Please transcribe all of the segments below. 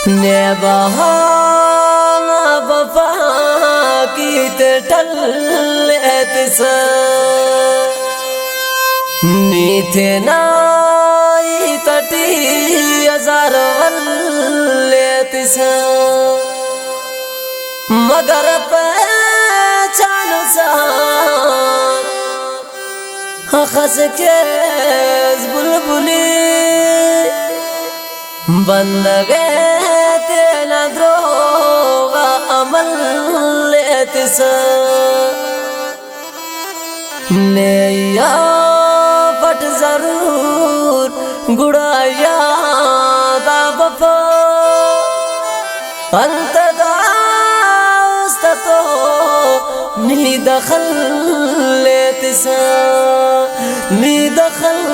نے بہانا وفا کی ٹل ایتسا نیتھے نائی تٹی ازار ول ایتسا مگر پہچان سا خس کیز بلبلی بند گئے تینا دروغا عمل لیتسا نیا پٹ ضرور گڑا یادا بفا انت داست تو نی دخل لیتسا نی دخل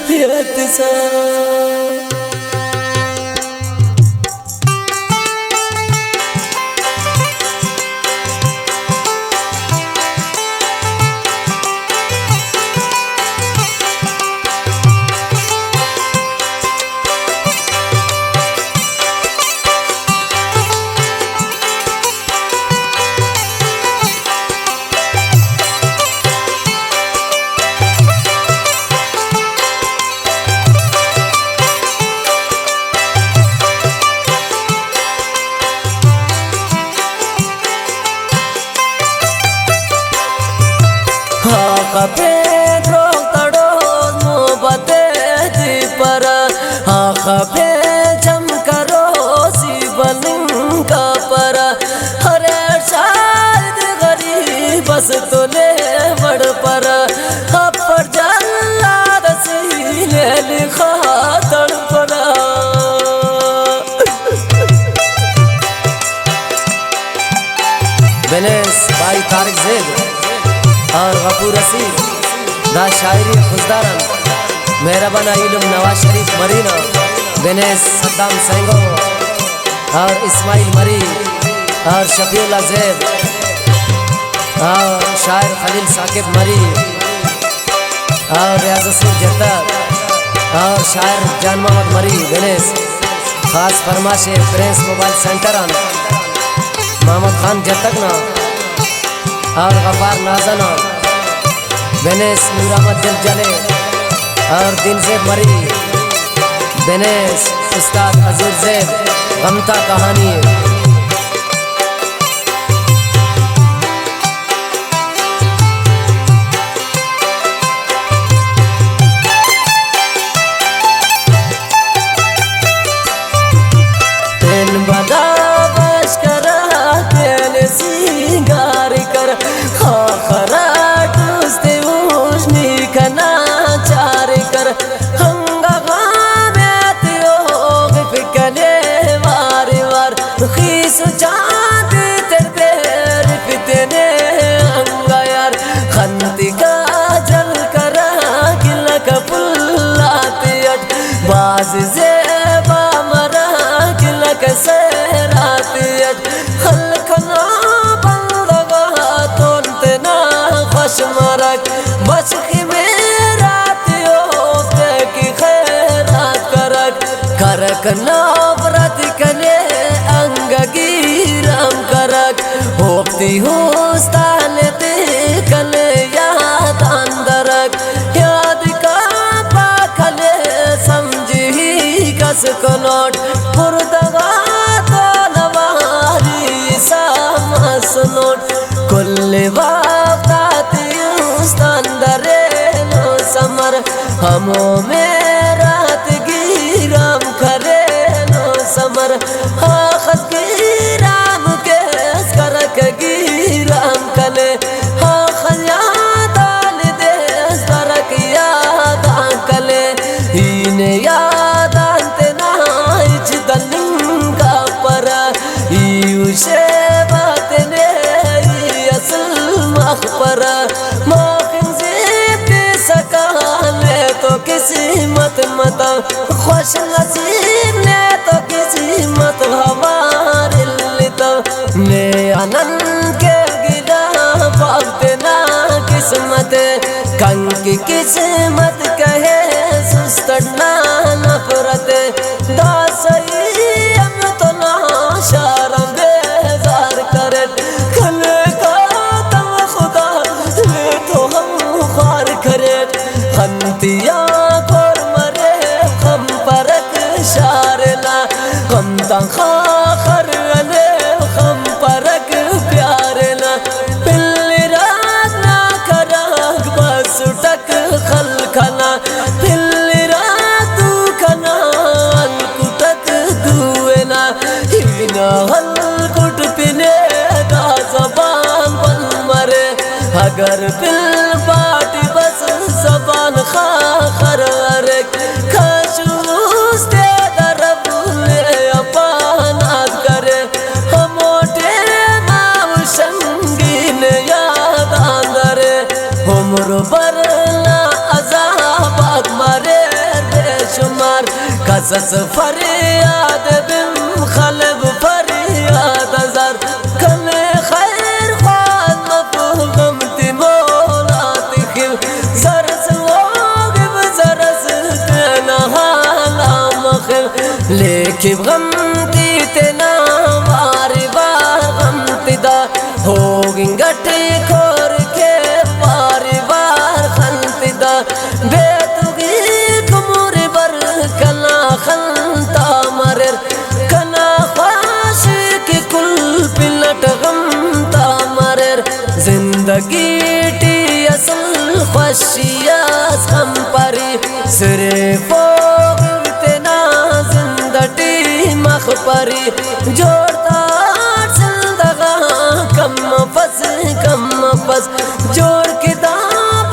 لیتسا پہ دروغ تڑو محبت دی پر آخ پہ جم کرو سی بلن کا پر ہر شاید غریب بس تو لے بڑ پر پر جلا رسیلے لکھا تڑ پڑا بنیس بھائی طارق زید اور غفور رسید دا شاعری خزدارن مہربان علم نواز شریف مرینا بنیس صدام سینگو اور اسماعیل مری اور شفیع اللہ زید اور شاعر خلیل ثاقب مری اور ریاض السین جتر اور شاعر جان محمد مری بنیس خاص فرماش پرنس موبائل سینٹران محمد خان جتکنا اور غفار نازنا بنیس نور احمد دل جلے اور دین زید مری بنیس استاد حضور زید غمتا کہانی تین بدا بش کرا تین سینگار کر خاخرا ٹوستے اوشنی کنا چار کر ہنگا غامیت یوگ فکنے وار وار خیس چاند تر دیر فتنے ہنگا یار خنتی کا جل کرا گلک پلاتی اٹھ باز زیبا مرا گلک سیراتی اٹھ خلقنا مرک بس کی میرات یوفتے کی خیرات کرک کرک نابرت کنے انگگیرم کرک ہوپتی ہوستانتی کنے یاد اندرک یاد کا پاکھلے سمجھی کس کنوٹ پردگا تو نواری سامس نوٹ کل وقت سمر ہمو میرات گیرام کرے نو سمر آخذ گیرام کیس کرک گیرام کلے آخذ یادان دیس کرک یادان کلے ہین یادان تنائچ دلنگا پرا ایو شیبات نے اصل مخبرہ قسمت متا خوش نصیب نے تو قسمت ہمار لیتا نے انن کے گلا وقت نا قسمت کنگ کی قسمت کہے سستنا نفرت دا سیم اگر پل باٹی بس زبان خاخر ورک خشوز دے درب لے اپانات کرے ہموٹے ماو شنگین یاد آندرے عمر برنا عذابات مرے بے شمار قصص فریاد بم خلب فریاد ازار کل خیر خواد مفہم تی مولات خیو زرس ووگب زرس تینا حالا مخیو لیکن غم تی تینا باری بار غم تی دا ہوگن گٹی کھور کے باری بار خنتی دا بیتگی کموری بر کنا خنتا مرر کنا خواشی کی کل پلٹ غمتا مرر زندگی ٹی اصل خوشیاز غم پری صرف اوگرتنا زندگی مخ پری جوڑتا زندگا کم پس جوڑ کی دا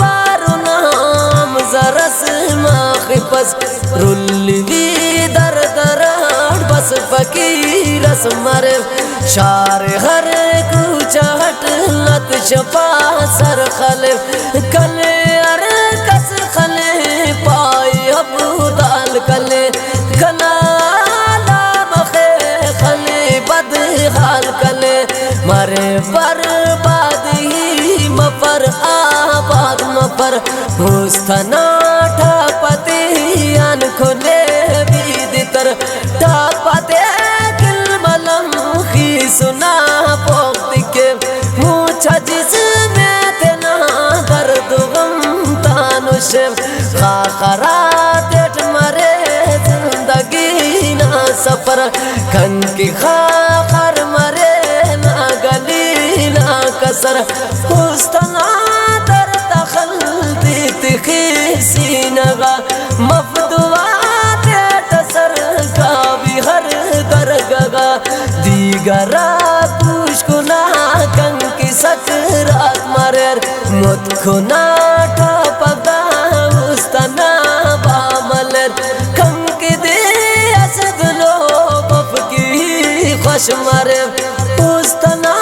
بارو نام زرس ماخی پس رلی در درار بس فقیرس مرے شار ہر کوچا ہٹ لت شپا سر خلف کلے ارکس خلے پائی ابو دال کلے کنا لامخے خلے بد حال کلے مرے بربادی مفر آباد مفر مستنا ٹھاپتی کھلے بید تر ٹھاپتے کل ملم خی سنا پوکتی کے موچھا جس میں تینا درد غم تانو شف خاخرات اٹھ مرے زندگی نا سفر کن کی خاخر مرے نا گلی نا کسر پوستنا در دخل دیتی خیسی نگا مفدوات تصر کا بھی ہر درگگا دیگرہ پوش کنا کن کی سکرات مرر مت کنا ٹھاپگا استنا باملر کن کی دی اسد لو بف کی خوش مرر استنا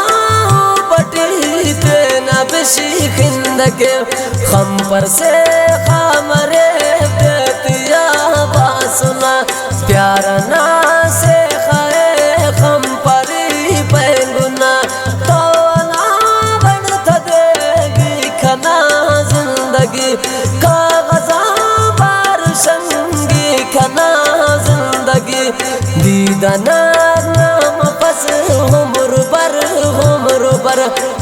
پٹی تینا بشی خندگے خم پر سے خامرے بیتیا باسنا پیارا نا سے خائے خم پری پینگنا توانا بڑھتا دے گی کھنا زندگی کاغذا بار شنگی کھنا زندگی دیدنا نام پس عمر بر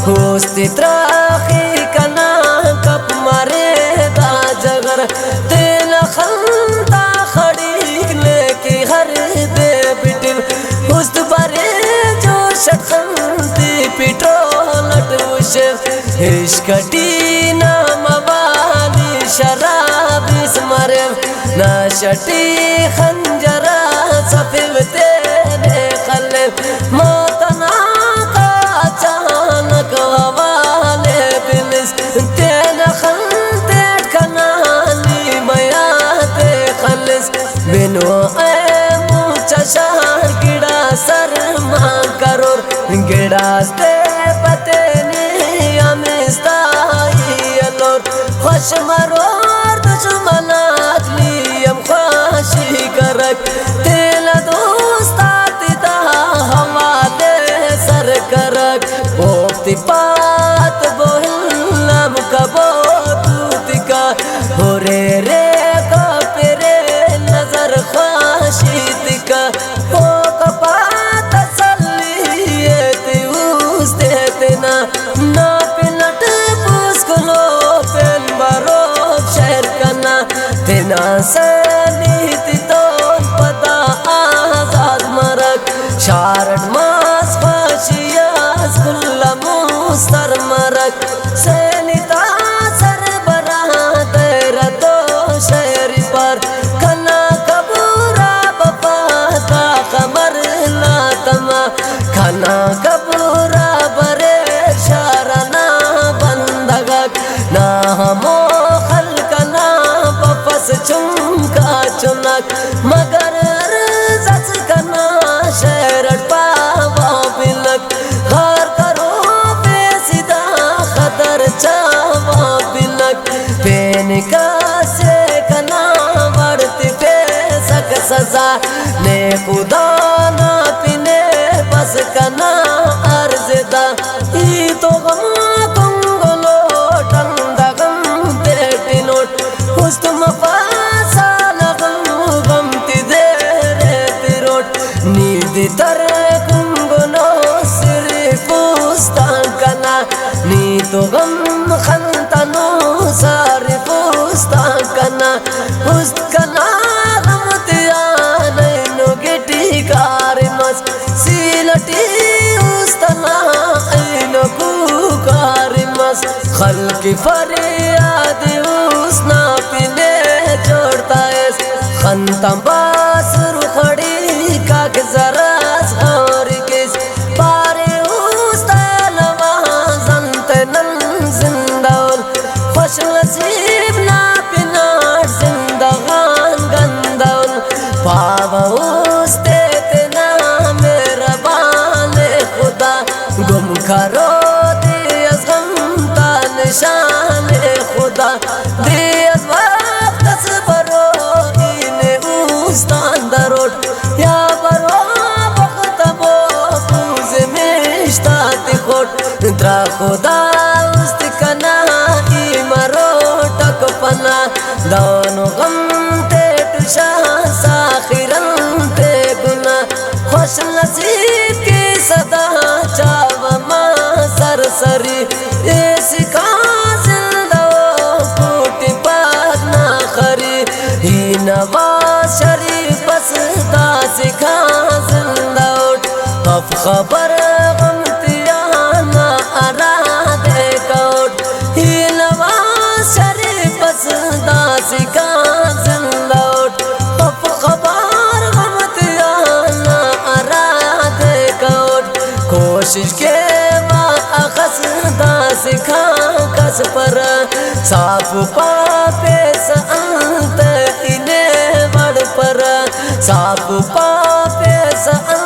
ہوستی تراخی کنا کپ مارے دا جگر تیل خلتا خڑیک لے کی ہر دے بیٹل ہوست بارے جو شخنتی پیٹرولٹ وشف عشقٹی نام والی شراب اس مرم ناشٹی خنجرہ صفیو تیرے خلف موتنا کا اچانک حوالے بلس تین خلطیٹ کنالی میات خلص بنو اے موچا شہر گڑا سر ماں کرور گڑا ستے پتینی امستائی الور خوش مرور دشمنات لیم خوشی کرک تیل دوستاتی دا حوالے سر کرک اوفتی پات بوہلم کبو توتی کا ہو رے رے کا پیرے نظر خوشی کا ہو کپات سلیتی اس دیتنا نا پلٹ پوس کلو پین باروب شہر کنا تینا سلیتی تون پتا آزاد مرک شارٹ ماس خوشیاز کل مستر مرک سلیتا سر برا تیرا تو شہری پر کنا کبورا بپا دا خبر لاتما کنا کبورا برے شارنا بندگا چنکا چنک مگر زچ کنا شیرٹ پاوا بلک ہر کرو بے سیدھا خطر چاوا بلک پین کا سے کنا بڑھتی پہ سک سزا نے خدا نہ پینے بس کنا عرض دا ای تو غم کنگلو ٹنڈا غم دیٹی نوٹ پست مفاسا لغم غم تی دے ریتی روٹ نیدی تر کنگلو سری پوستان کنا نی تو غم خنتنو ساری پوستان کنا پست کنا غم تیا نینو گٹی کاری مس سیلٹی استنا اینو کوکاری مس خلق فریاد اسنا پینے جوڑتا ایس خنتم باس رخڑی کاک زراز غوری کس پارے استالوا زنت نن زندول خوش نصیب نا پینار زندگان گندول پاوا استے تینا میرا بان خدا گم کرو دی از غم تا نشان خدا دی از وقت از برو این اوستان دروٹ یا برو وقت بو پوز مشتاتی خوٹ درا خدا است کنا ای مرو تک پنا دونو غم تے شاہ ساخرن تے گنا خوش نصیب کی صدا چاو ماں سرسری اس کا زندہ پوٹی پاک نا خری ہی نواز شریف بس دا سکھا زندہ اٹھ اف خبر غم تیانا ارادے کوٹ ہی نواز شریف بس دا سکھا زندہ اٹھ اف خبر غم تیانا ارادے کوٹ کوشش کے اخس دا سکھا کس پر صاف پاپے سانت انہیں بڑھ پر صاف پاپے سانت